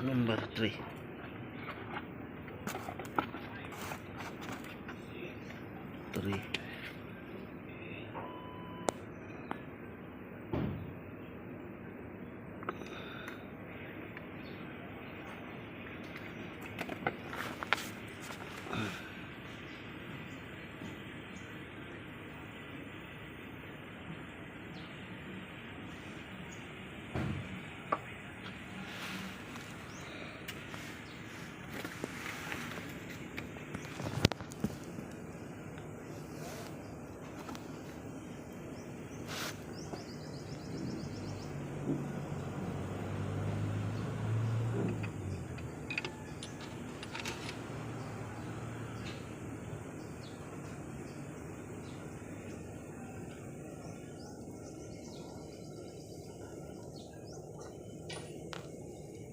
Number 3. 3.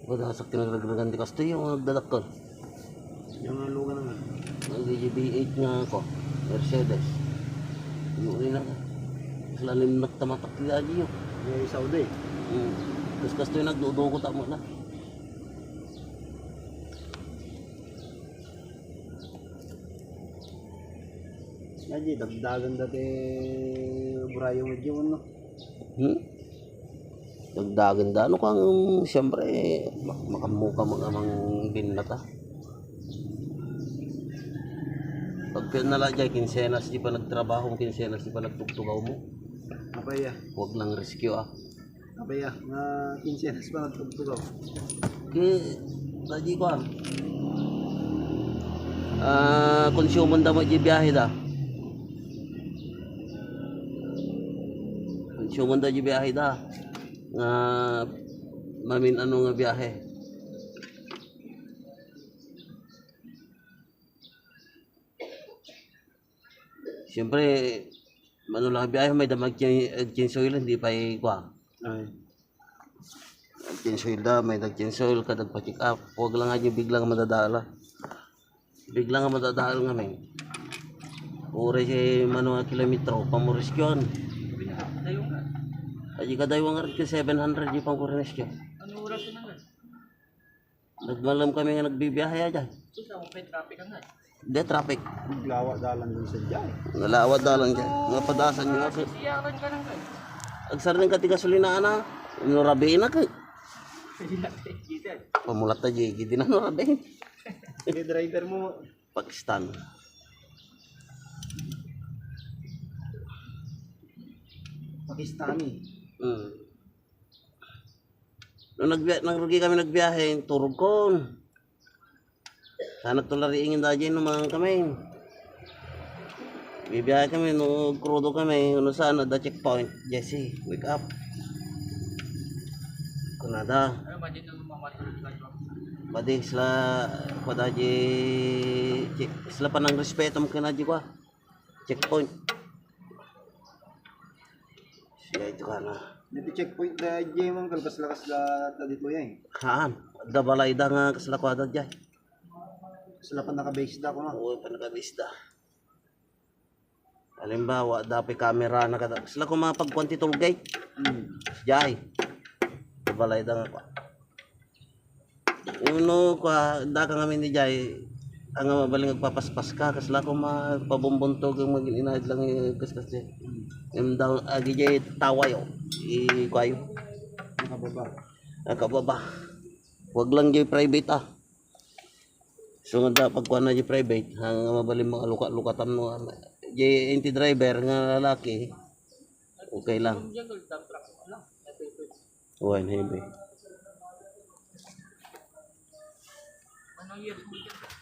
Wala sa kinaglagragan di kasto yung nagdalak ko. Yung lugar naman. Ang DGB8 nga ako. Mercedes. Yung ina ka. Lalim nagtamatak nila yun. Yung Saudi. Tapos kasto yung nagdudugo tamo na. Ngayon, dagdagan dati burayo medyo no. Dagdagan da. Ano kang siyempre makamuka mga amang binata. Pag pinala dyan, kinsenas di pa nagtrabaho, kinsenas di pa nagtugtugaw mo. Abaya. Huwag lang rescue Abaya. Nga 15 anas pa nagtugtugaw. Kaya, tadi ko konsumo da mo di biyahe da. Konsumo da di biyahe da. Nga, mamin ano nga biyahe. Siyempre, ano lang biyahe, may damag kinsoil, hindi pa ikuha. Ay. Kinsoil da, may nag-kinsoil ka, nagpa-check up. Huwag lang nga nyo biglang madadala. Biglang nga madadala nga may. Ure si mano nga kilometro, pamurisyon. Dayo nga. Ay ka dayo nga rin 700 yung pangkurenesyon. Ano oras na nga? Nagmalam kami nga nagbibiyahe dyan. Susa mo pa yung traffic nga. Hindi, traffic. Naglawa dalan dun sa dyan. Nalawad na lang dyan. Nga padasan nyo nga. Siyakan ka lang kayo. Agsar ng katigasolina na. Nurabiin na kayo. Gitan. Pamulat na dyan. Hindi na nurabiin. Sige, driver mo. Pakistan. Pakistani. Nung rugi kami nagbiyahe, turog ko. Sana tulariingin dahil ng mga kami. Bibiyahe kami, no krudo kami, no sana da checkpoint. Jesse, wake up. Kunada. Ano ba din ang mamatulog kayo? Pwede sila, sila pa ng respeto mo kinaji ko. Checkpoint. Siya ito ka na. Dito checkpoint na dyan man kalkas-lakas na dito yan. Haan, da balay da nga kasalakwada dyan. Sila pa naka-base da ko na. Oo, panagabisda. Halimbawa, dapat camera na kada. Sila kung mga pagkwanti toll gate. Jai. Balay da nga ko. Uno ko, daka nga ni Jai. Ang mabaling nagpapaspas ka. Kasla kung mapabumbunto kung mag-inahid lang yung kaskas dyan. Yung daw, agi Jai tawayo. Ikwayo. Nakababa. Nakababa. Huwag lang Jai private So nga pagkuha na di private, ang mabaling mga luka-lukatan mo, di inti driver nga lalaki, okay lang. Uwan, heavy. Anong years mo dyan?